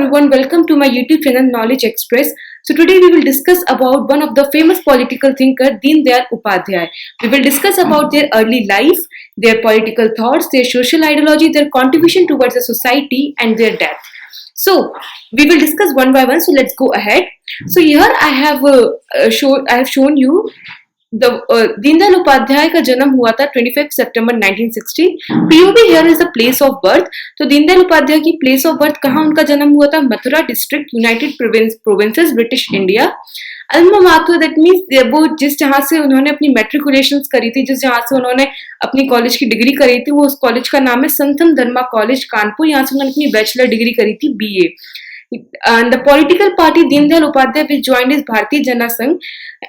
everyone, welcome to my YouTube channel Knowledge Express. So today we will discuss about one of the famous political thinker Deen Dayal Upadhyay. We will discuss about their early life, their political thoughts, their social ideology, their contribution towards the society and their death. So we will discuss one by one. So let's go ahead. So here I have shown you the Deen Dayal Upadhyay का जन्म हुआ था 25 सितंबर 1960. POV here is the place of birth. तो दीन दयाल उपाध्याय की place of birth कहाँ उनका जन्म हुआ था? Mathura district, United Provinces, British India. Alma mater that means वो जिस जहाँ से उन्होंने अपनी मैट्रिकुलेशन करी थी, जिस जहाँ से उन्होंने अपनी कॉलेज की डिग्री करी थी, वो उस कॉलेज का नाम है संतम धर्मा कॉलेज कानपुर. यहाँ से उन्होंने अपनी बैचलर डिग्री करी थी BA. And the political party Deen Dayal Upadhyay which joined is Bharatiya Jana Sangh,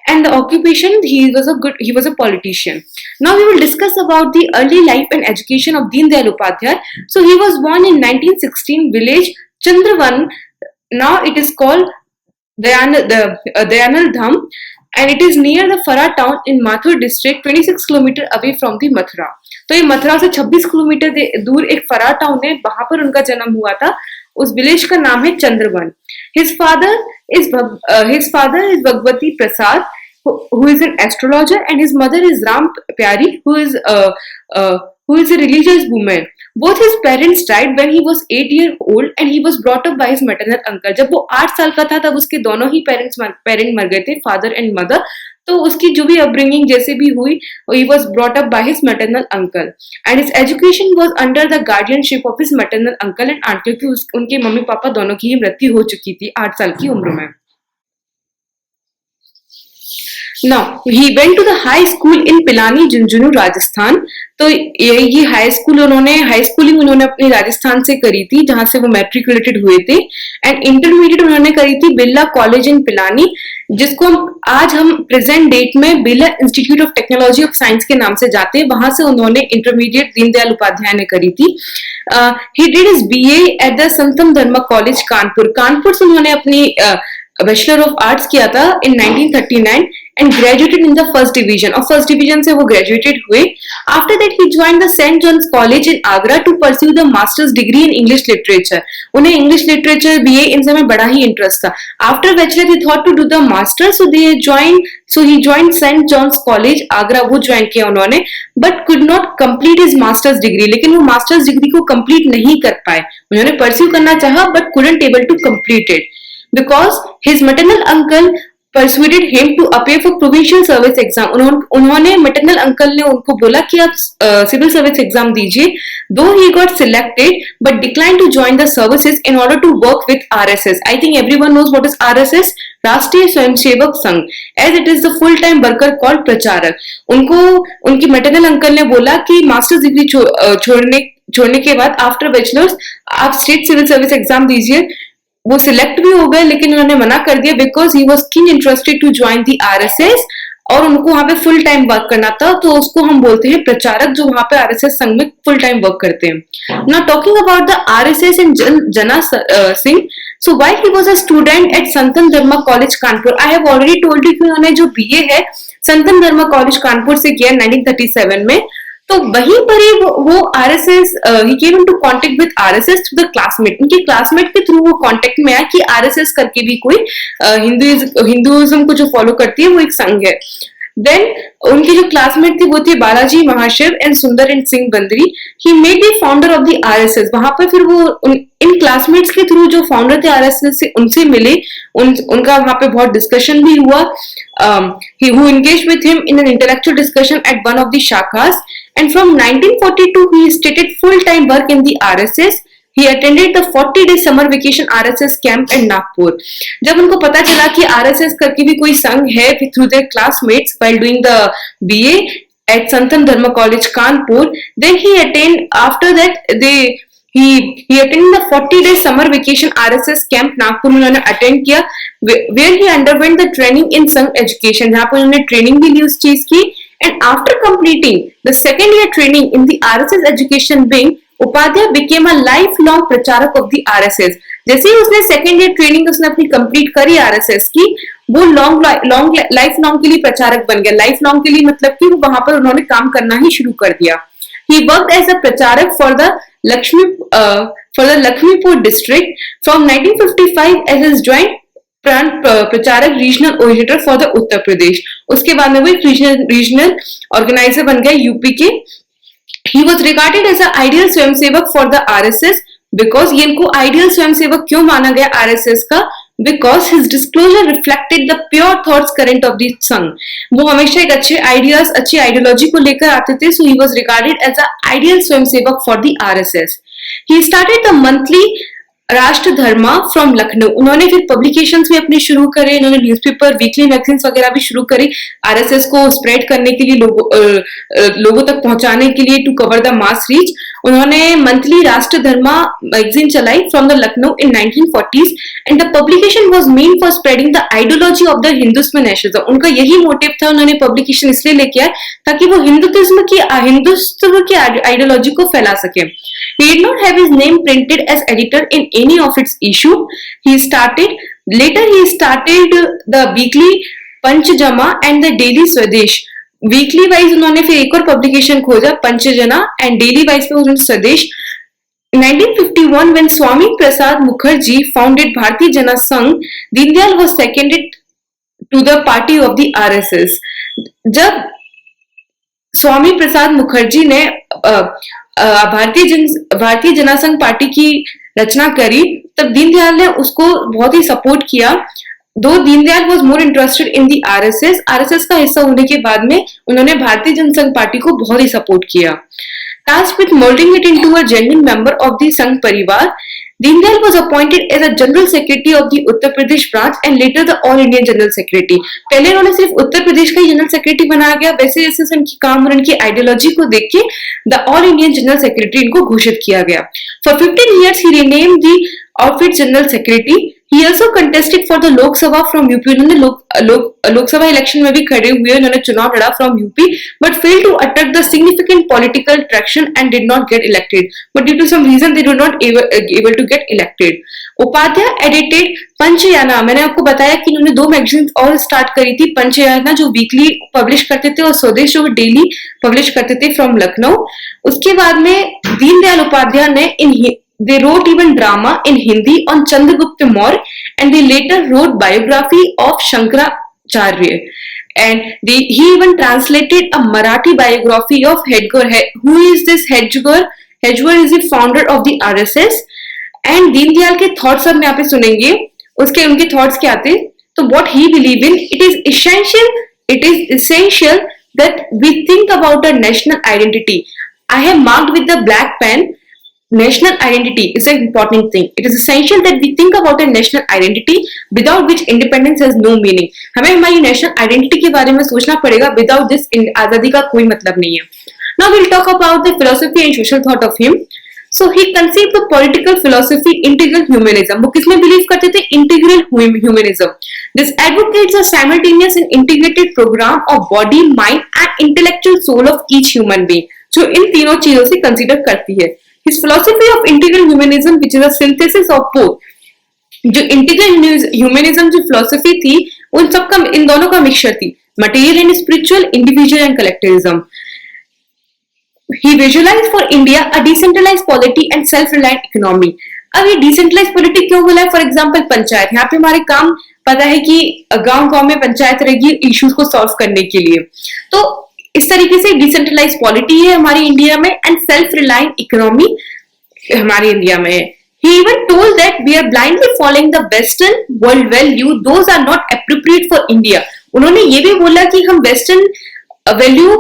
and the occupation he was a politician. Now we will discuss about the early life and education of Deen Dayal Upadhyay. So he was born in 1916 village Chandravan. Now it is called Dayanal Dham, and it is near the Farah town in Mathur district, 26 km away from the Mathura. तो ये मथुरा से 26 kilometre दूर एक फरा town है, वहां पर उनका जन्म हुआ था. उस विलेज का नाम है Chandravan. His father is Bhagwati Prasad, who is an astrologer, and his mother is Ram Pyari, who is a religious woman. Both his parents died when he was 8 years old, and he was brought up by his maternal uncle. जब वो 8 साल का था तब उसके दोनों ही parent मर गए थे, फादर एंड मदर. तो उसकी जो भी अपब्रिंगिंग जैसे भी हुई, he was brought up by his maternal uncle, and his education was under the guardianship of his maternal uncle and aunt, क्योंकि उनके मम्मी पापा दोनों की ही मृत्यु हो चुकी थी 8 साल की उम्र में. Now he went to the high school in Pilani, Junjunu, Rajasthan. तो ये हाई स्कूलिंग उन्होंने अपनी राजस्थान से करी थी, जहां से वो मैट्रिकुलेटेड हुए थे. एंड इंटरमीडिएट उन्होंने करी थी बिरला कॉलेज इन पिलानी, जिसको आज हम प्रेजेंट डेट में Birla institute of technology of science के नाम से जाते हैं. वहां से उन्होंने इंटरमीडिएट दीन दयाल उपाध्याय ने करी थी. He did his BA at the Sanatan Dharma college Kanpur से उन्होंने अपनी बैचलर ऑफ आर्ट्स किया था in 1939 and graduated in the first division. और फर्स्ट डिवीजन से वो ग्रेजुएटेड हुए. After that he joined the saint John's college in Agra to pursue the master's degree in English literature. उन्हें इंग्लिश लिटरेचर BA इन समय बड़ा ही इंटरेस्ट था. After bachelor he thought to do the master, so he joined Saint John's College Agra, वो join किया उन्होंने, but could not complete his masters degree. लेकिन वो मास्टर्स डिग्री को कंप्लीट नहीं कर पाए. उन्होंने परस्यू करना चाहा but couldn't able to complete it because his maternal uncle persuaded him to appear for provincial service exam. उन्होंने maternal uncle ने उनको बोला कि आप civil service exam दीजिए. Though he got selected but declined to join the services in order to work with RSS. I think everyone knows what is RSS, राष्ट्रीय Swayamsevak Sangh, as it is the full time worker called प्रचारक. उनको उनकी maternal uncle ने बोला कि masters degree छोड़ने के बाद आफ्टर बैचलर्स आप स्टेट सिविल सर्विस एग्जाम दीजिए. वो सिलेक्ट भी हो गए, लेकिन उन्होंने मना कर दिया because he was keen interested to join the RSS, और उनको वहां पे फुल टाइम वर्क करना था. तो उसको हम बोलते हैं प्रचारक, जो वहां पे RSS संघ में फुल टाइम वर्क करते हैं. Now talking about the RSS and Jana Sangh. So while he was a student at Sanatan Dharma college Kanpur, I have already told you कि उन्होंने जो BA है संतम धर्मा कॉलेज कानपुर से किया 1937 में. तो वहीं पर ही वो RSS, he came into contact with RSS through the classmate. उनके क्लासमेट के थ्रू वो कांटेक्ट में आया कि RSS करके भी कोई हिंदुइज्म को जो फॉलो करती है वो एक संघ है. देन उनकी जो क्लासमेट थी वो थे Balaji Mahashiv and Sundar and Singh Bhandari. He made the founder of the RSS. वहां पर फिर वो इन क्लासमेट्स के थ्रू जो फाउंडर थे RSS से उनसे मिले. उनका वहां पे बहुत डिस्कशन भी हुआ. Who engaged with him in an intellectual discussion at one of the shakhas, and from 1942 he started full-time work in the RSS. He attended the 40-day summer vacation RSS camp in Nagpur. जब उनको पता चला कि RSS करके भी कोई संघ है through their classmates while doing the BA at Santam Dharma College Kanpur, then he attended the 40-day summer vacation RSS camp Nagpur. उन्होंने अटेंड किया where he underwent the training in संघ education, जहाँ पर उन्होंने ट्रेनिंग भी ली उस चीज की. And after completing the second year training in the RSS education wing, Upadhyay became a lifelong प्रचारक of the RSS. जैसे ही उसने सेकेंड ईयर ट्रेनिंग उसने अपनी कंप्लीट करी RSS की, वो लाइफ लॉन्ग के लिए प्रचारक बन गया. लाइफ लॉन्ग के लिए मतलब कि वो वहां पर उन्होंने काम करना ही शुरू कर दिया. He worked as a pracharak for the Lakshmipur district from 1955 as his joint प्रांत प्रचारक regional orator for the Uttar Pradesh. उसके बाद में वो एक रीजनल ऑर्गेनाइजर बन गए यूपी के. He was regarded as an ideal Swayamsevak for the RSS because ये इनको आइडियल स्वयंसेवक क्यों माना गया RSS का? Because his disclosure reflected the pure thoughts current of the संघ. वो हमेशा एक अच्छे आइडियाज, अच्छी आइडियोलॉजी को लेकर आते थे. So he was regarded as an ideal Swayamsevak for the RSS. He started the monthly राष्ट्र धर्मा फ्रॉम लखनऊ. उन्होंने फिर पब्लिकेशंस भी अपने शुरू करे. उन्होंने न्यूज़पेपर, वीकली मैगजीन्स वगैरह भी शुरू करी आरएसएस को स्प्रेड करने के लिए, लोगों तक पहुंचाने के लिए, to cover the mass reach. उन्होंने मंथली राष्ट्र धर्मा मैगजीन चलाई from the Lucknow in 1940s and the publication was main for spreading the ideology of the Hindutva nationalism. उनका यही मोटिव था. उन्होंने पब्लिकेशन इसलिए लेके आए ताकि वो हिंदुत्व की आइडियोलॉजी को फैला सके. He did not have his name printed as editor in any of its issue. Later he started the weekly Panchjama and the daily Swadesh. Weekly wise उन्होंने फिर एक और पब्लिकेशन खोजा, पंचजना, and daily wise पे उन्होंने स्वदेश. In 1951 when Swami Prasad Mukherjee founded Bharatiya Jana Sangh, Dindayal was seconded to the party of the RSS. जब स्वामी प्रसाद मुखर्जी ने भारतीय जनसंघ पार्टी की रचना करी, तब दीनदयाल ने उसको बहुत ही सपोर्ट किया. दो Deendayal was more interested in the RSS का हिस्सा होने के बाद में उन्होंने भारतीय जनसंघ पार्टी को बहुत ही सपोर्ट किया. Tasked with molding it into a genuine member of the Sangh Parivar, Dindayal was appointed as a General Secretary of the Uttar Pradesh branch and later the All Indian General Secretary. पहले उन्होंने सिर्फ उत्तर प्रदेश का general secretary बनाया गया. वैसे जैसे उनकी काम और उनकी आइडियोलॉजी को देख के the all Indian general secretary इनको घोषित किया गया. For 15 years he renamed the outfit General Secretary. He also contested for the Lok Sabha from UP. उन्होंने लोकसभा इलेक्शन में भी खड़े हुए, उन्होंने चुनाव लड़ा from UP, but failed to attract the significant political traction and did not get elected. But due to some reason they were not able to get elected. Upadhyay edited पंचयाना. मैंने आपको बताया कि उन्होंने दो मैगजीन और स्टार्ट करी थी, पंचयाना जो वीकली पब्लिश करते थे और स्वदेश जो डेली पब्लिश करते थे फ्रॉम लखनऊ. उसके बाद में दीनदयाल उपाध्याय ने they wrote even drama in Hindi on Chandragupta Maurya and they later wrote biography of Shankaracharya. And he even translated a Marathi biography of Hedgar. Who is this Hedgar? Hedgar is the founder of the RSS. And Deendayal के thoughts अब यहाँ पे सुनेंगे. उनके thoughts क्या थे? तो what he believed in, it is essential that we think about a national identity. I have marked with the black pen. National identity is an important thing. It is essential that we think about a national identity without which independence has no meaning. हमें हमारी national identity के बारे में सोचना पड़ेगा. Without this आजादी का कोई मतलब नहीं है. Now we'll talk about the philosophy and social thought of him. So he conceived the political philosophy integral humanism. वो किसमें believe करते थे? Integral humanism. This advocates a simultaneous and integrated program of body, mind and intellectual soul of each human being. जो इन तीनों चीजों से consider करती है. His philosophy of integral humanism, which is a synthesis of both. जो integral humanism जो philosophy थी, इन दोनों का मिक्सचर थी. Material and spiritual, individual and collectivism. He visualized for India a decentralized polity and self-reliant economy. अब ये decentralized polity क्यों बोला है? For example, panchayat. यहाँ पे हमारे काम पता है कि गांव में पंचायत रहेगी इश्यूज को सॉल्व करने के लिए. तो इस तरीके से डिसेंट्रलाइज पॉलिटी है हमारी इंडिया में एंड सेल्फ रिलायंट इकोनॉमी हमारी इंडिया में है. He even told that we are blindly following the Western world value. Those are not appropriate for India. उन्होंने ये भी बोला कि हम वेस्टर्न वैल्यू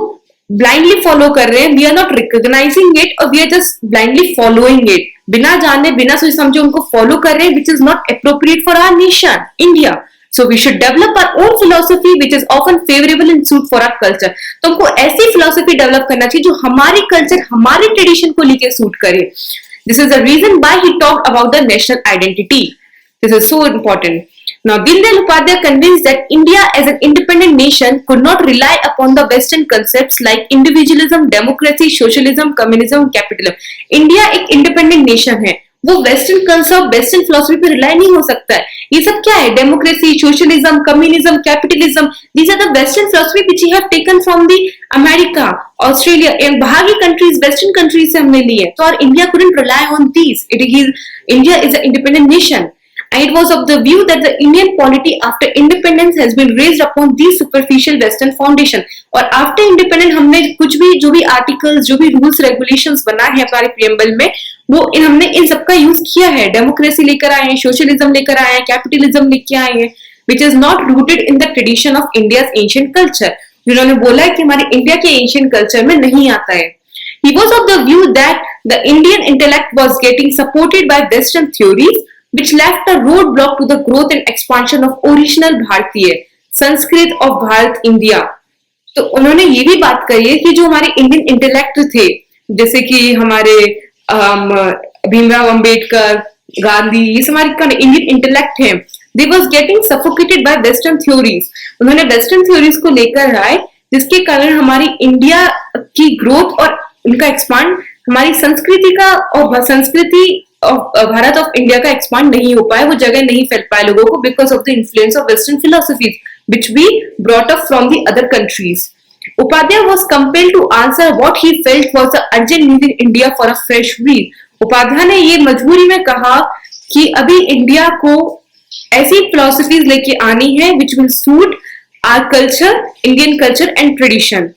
ब्लाइंडली फॉलो कर रहे हैं. We are not recognising it और we are just blindly following it. बिना जाने बिना सोच समझे उनको फॉलो कर रहे हैं, which is not appropriate for our nation India. So we should develop our own philosophy which is often favorable and suit for our culture. तो हमको ऐसी philosophy develop करना चाहिए जो हमारे culture, हमारे tradition को लेके suit करे. This is the reason why he talked about the national identity. This is so important. Now, Dindayal Upadhyay convinced that India as an independent nation could not rely upon the Western concepts like individualism, democracy, socialism, communism, capitalism. India एक independent nation है. वो western concept western philosophy पे rely नहीं हो सकता है। ये सब क्या है? Democracy, socialism, communism, capitalism, these are the western philosophy which you have taken from the America, Australia and बाहर की कंट्रीज, वेस्टर्न कंट्रीज से हमने लिए। तो और India couldn't rely on these. India is an independent nation. And it was of the view that the Indian polity after independence has been raised upon these superficial Western foundation. और after independence हमने कुछ भी जो भी articles, जो भी rules regulations बनाए हैं हमारे preamble में, वो हमने इन सबका यूज किया है। डेमोक्रेसी लेकर आए हैं, सोशलिज्म लेकर आए हैं, कैपिटलिज्म लेके आए हैं, which is not rooted in the tradition of India's ancient culture. जिन्होंने बोला है कि हमारे इंडिया के एंशिएंट कल्चर में नहीं आता है। He was of the view that the Indian intellect was getting supported by Western theories, which left a roadblock to the growth and expansion of original Bharatiya, Sanskrit of Bharat India. तो उन्होंने ये भी बात कही है कि जो हमारे इंडियन इंटेलेक्ट थे, जैसे कि हमारे भीमराव अंबेडकर, गांधी, ये हमारे इंडियन इंटेलेक्ट है, they was getting suffocated by western theories. उन्होंने वेस्टर्न थ्योरीज को लेकर आए, जिसके कारण हमारी इंडिया की ग्रोथ और उनका एक्सपांड, हमारी संस्कृति का और संस्कृति भारत ऑफ इंडिया का एक्सपांड नहीं हो पाया, वो जगह नहीं फैल पाए लोगों को, because of the influence of western philosophies which we brought up from the other countries. Upadhyay was compelled to answer what he felt was the urgent need in India for a fresh breed. Upadhyay ने ये मजबूरी में कहा कि अभी India को ऐसी philosophies लेके आनी है which will suit our culture, Indian culture and tradition.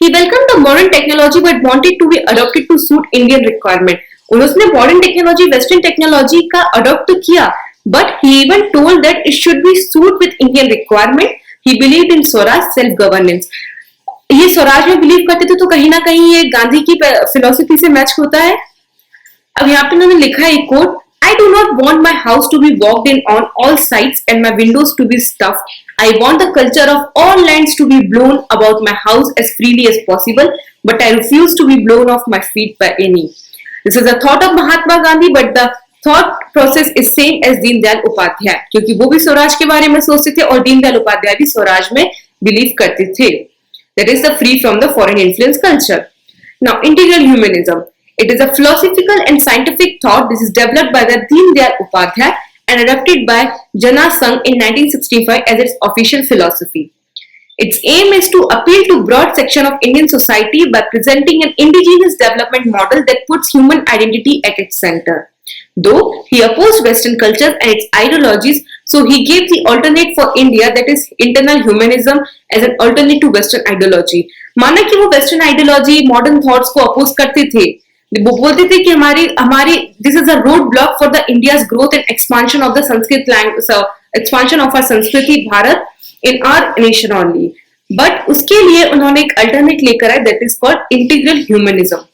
He welcomed the modern technology but wanted to be adopted to suit Indian requirement. उसने modern technology, western technology का adopt तो किया, but he even told that it should be suit with Indian requirement. He believed in Swaraj, self-governance. ये स्वराज में believe करते थे, तो कहीं ना कहीं ये गांधी की फिलोसफी से मैच होता है। अब यहाँ पे उन्होंने लिखा है एक coat, I do not want my house to be walked in on all sides and my windows to be stuffed. I want the culture of all lands to be blown about my house as freely as possible, but I refuse to be blown off my feet by any. This is a thought of Mahatma Gandhi, but the thought process is same as Deendayal Upadhyay, क्योंकि वो भी स्वराज के बारे में सोचते थे और दीनदयाल उपाध्याय भी स्वराज में बिलीव करते थे। That is the free from the foreign influence culture. Now, integral humanism. It is a philosophical and scientific thought. This is developed by the Deendayal Upadhyay and adopted by Jana Sangh in 1965 as its official philosophy. Its aim is to appeal to broad section of Indian society by presenting an indigenous development model that puts human identity at its center. Though he opposed Western cultures and its ideologies, so he gave the alternate for India, that is internal humanism, as an alternate to Western ideology. माना कि वो Western ideology, modern thoughts को oppose करते थे, वो बोलते थे कि हमारी this is a roadblock for the India's growth and expansion of the Sanskrit language, so expansion of our Sanskriti Bharat in our nation only. But उसके लिए उन्होंने एक alternate लेकर आए, that is called integral humanism.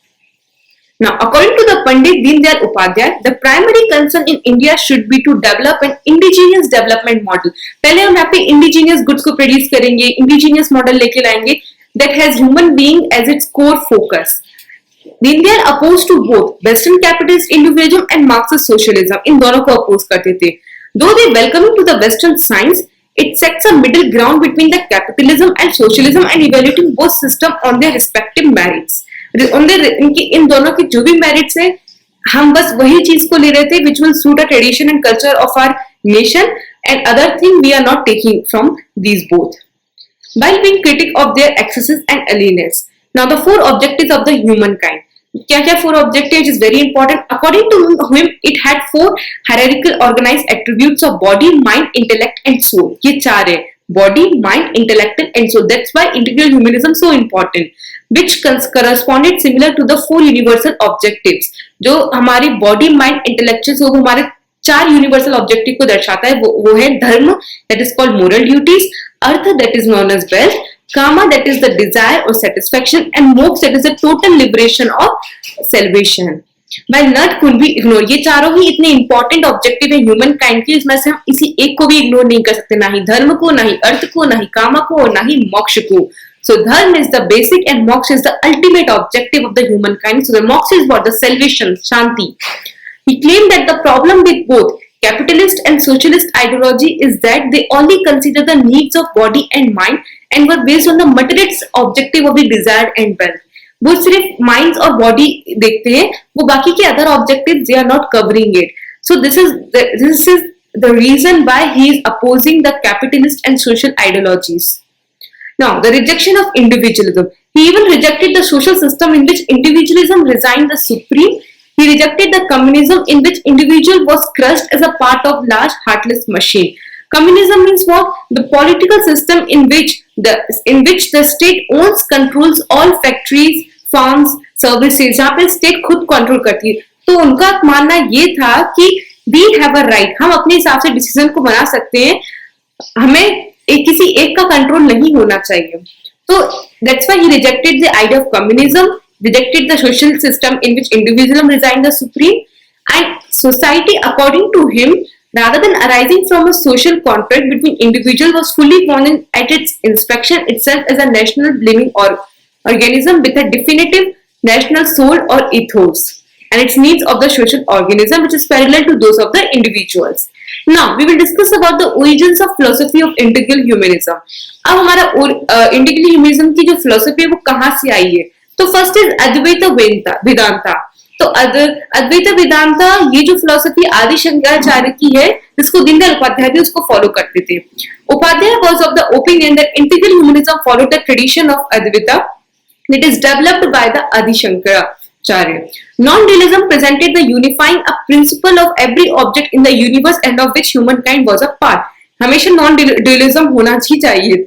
Now, according to the Pandit Deendayal Upadhyay, the primary concern in India should be to develop an indigenous development model. पहले हम यहाँ पे indigenous goods को produce करेंगे, indigenous model लेके लाएंगे that has human being as its core focus. Deendayal opposed to both Western capitalist individualism and Marxist socialism. इन दोनों को oppose करते थे. Though they welcoming to the Western science, it sets a middle ground between the capitalism and socialism and evaluating both systems on their respective merits. इन दोनों की जो भी merits है, हम बस वही चीज को ले रहे थे which will suit a tradition and culture of our nation, and other thing we are not taking from these both, while being critic of their excesses and alienance. Now the four objectives of the humankind. क्या क्या four objectives is very important. According to him, it had four hierarchical organized attributes of body, mind, intellect and soul. ये चार है, body, mind, intellect and soul. That's why integral humanism so important, which corresponded similar to the four universal objectives. जो हमारी body, mind, intellectual soul, हमारे चार universal objective को दर्शाता है, वो है धर्म, that is called moral duties, earth, that is known as wealth, Kama, that is the desire or satisfaction, and moksha, that is the total liberation or salvation. While none could be ignored. ये चारों ही इतने important objective है human kind के, इसमें से हम इसी एक को भी ignore नहीं कर सकते, ना ही धर्म को, ना ही अर्थ को, ना ही कामा को, और ना ही मोक्ष को. So dharma is the basic and moksha is the ultimate objective of the humankind. So the moksha is what? The salvation, shanti. He claimed that the problem with both capitalist and socialist ideology is that they only consider the needs of body and mind and were based on the materialist objective of the desire and wealth. वो सिर्फ minds और body देखते हैं, वो बाकी के other objective they are not covering it. So this is the reason why he is opposing the capitalist and social ideologies. Now, the rejection of individualism. He even rejected the social system in which individualism resigned the supreme. He rejected the communism in which individual was crushed as a part of large heartless machine. Communism means what? The political system in which the state owns, controls all factories, farms, services. जहाँ पे state खुद control करती है. तो उनका मानना ये था कि वी हैव अ राइट, हम अपने हिसाब से डिसीजन को बना सकते हैं, हमें किसी एक का कंट्रोल नहीं होना चाहिए. तो that's why he rejected the idea of communism, rejected the social system in which individualism resigned the supreme, and society according to him rather than arising from a social contract between individuals was fully born at its inspection itself as a national blaming organism with a definitive national soul or ethos, and its needs of the social organism which is parallel to those of the individuals. Now we will discuss about the origins of philosophy of integral humanism. अब हमारा integral humanism की जो philosophy है वो कहाँ से आई है? तो फर्स्ट इज अद्वैत वेदांता. तो अद्वैत वेदांता ये जो फिलोसफी आदि शंकराचार्य की है, जिसको दीनदयाल उपाध्याय भी उसको फॉलो करते थे. Upadhyay was of the opinion that integral humanism followed the tradition of Advaita that is developed by the Adi Shankaracharya. Non-dualism presented the unifying a principle of every object in the universe and of which humankind was a part. हमेशा non-dualism होना ही चाहिए.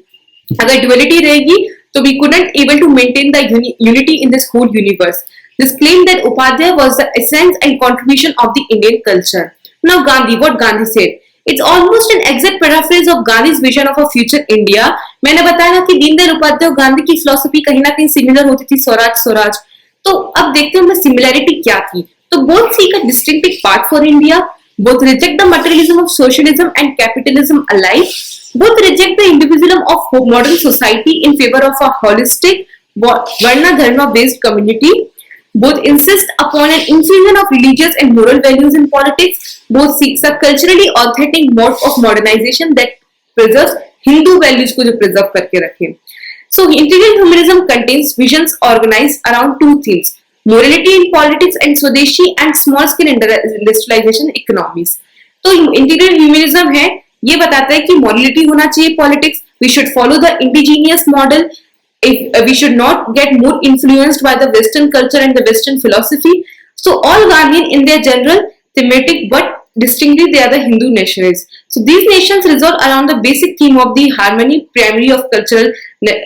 अगर duality रहेगी तो we couldn't able to maintain the unity in this whole universe. This claim that Upadhyay was the essence and contribution of the Indian culture. Now Gandhi, what Gandhi said. It's almost an exact paraphrase of Gandhi's vision of a future India. मैंने बताया ना कि दीनदयाल उपाध्याय और गांधी की philosophy कहीं ना कहीं similar होती थी, स्वराज. तो अब देखते हैं उनमें सिमिलरिटी क्या थी. तो both seek a distinctive path for India. Both reject the materialism of socialism and capitalism alike. Both reject the individualism of modern society in favor of a holistic Varna Dharma based community. Both insist upon an infusion of religious and moral values in politics. Both seeks a culturally authentic mode of modernization that preserves Hindu values को जो preserve करके रखे. So integral humanism contains visions organized around two themes: morality in politics and Swadeshi and small scale industrialization economies. तो integral humanism है, ये बताता है कि morality होना चाहिए politics. We should follow the indigenous model. We should not get more influenced by the Western culture and the Western philosophy. So all Gandhian in their general thematic, but distinctly they are the Hindu nationalists. So these nations revolve around the basic theme of the harmony primary of cultural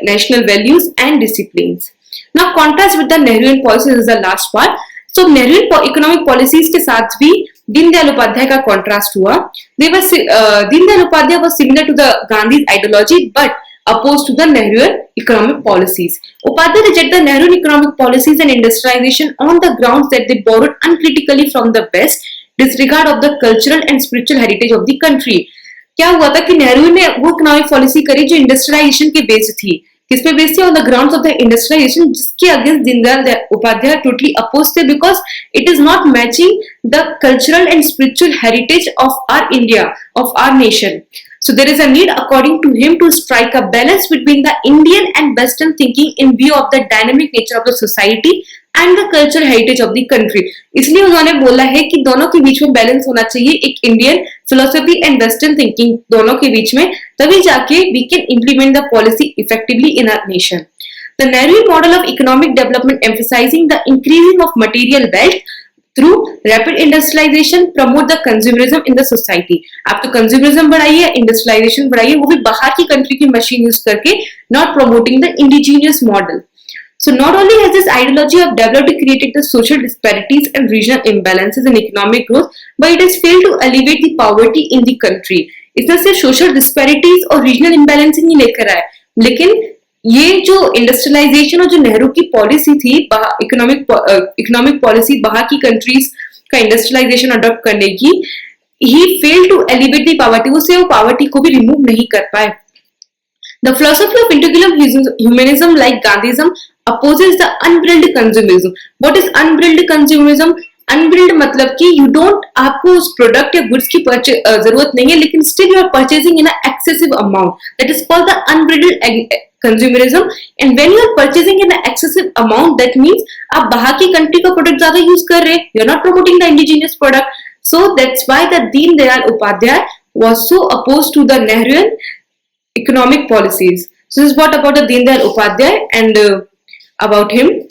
national values and disciplines. Now contrast with the Nehruvian policies is the last part. So Nehruvian economic policies के साथ भी दीनदयाल उपाध्याय का contrast हुआ. Deendayal Upadhyay was similar to the Gandhi's ideology, but opposed to the Nehruvian economic policies. Upadhyay rejected the Nehruvian economic policies and industrialization on the grounds that they borrowed uncritically from the West, disregard of the cultural and spiritual heritage of the country. क्या हुआ था कि नेहरू ने वो economic policy करी जो industrialisation के base थी. किस पे बेस थी? On the grounds of the industrialisation, जिसके against Deendayal Upadhyay totally oppose थे, because it is not matching the cultural and spiritual heritage of our India, of our nation. So there is a need, according to him, to strike a balance between the Indian and Western thinking in view of the dynamic nature of the society and the cultural heritage of the country. इसलिए उन्होंने बोला है कि दोनों के बीच में balance होना चाहिए, एक Indian philosophy and western thinking दोनों के बीच में, तभी जाके we can implement the policy effectively in our nation. The Nehruvian model of economic development emphasizing the increasing of material wealth through rapid industrialization promote the consumerism in the society. आप तो consumerism बढ़ाइए, industrialization बढ़ाइए, वो भी बाहर की country की machine use करके, not promoting the indigenous model. So not only has this ideology of development created the social disparities and regional imbalances in economic growth, but it has failed to alleviate the poverty in the country. इसने सिर्फ social disparities और regional imbalance ही नहीं लेकर आया, लेकिन ये जो industrialisation और जो नेहरू की पॉलिसी थी, इकोनॉमिक पॉलिसी बाहर की कंट्रीज का इंडस्ट्रियलाइजेशन अडॉप्ट करने की, he failed to elevate the poverty, उससे वो पॉवर्टी को भी रिमूव नहीं कर पाए. The philosophy of integral humanism like Gandhism opposes the unbridled consumerism. What is unbridled consumerism? Unbridled मतलब कि यू डोंट, आपको उस प्रोडक्ट या गुड्स की जरूरत नहीं है, लेकिन still you are purchasing in excessive amount, that is called the unbridled consumerism. And when you are purchasing in an excessive amount, that means आप बाहर की कंट्री का प्रोडक्ट ज्यादा यूज कर रहे हैं, you're not promoting the indigenous product. So that's why the Deen Dayal Upadhyay was so opposed to the Nehruvian economic policies. So this is what about the Deen Dayal Upadhyay and about him.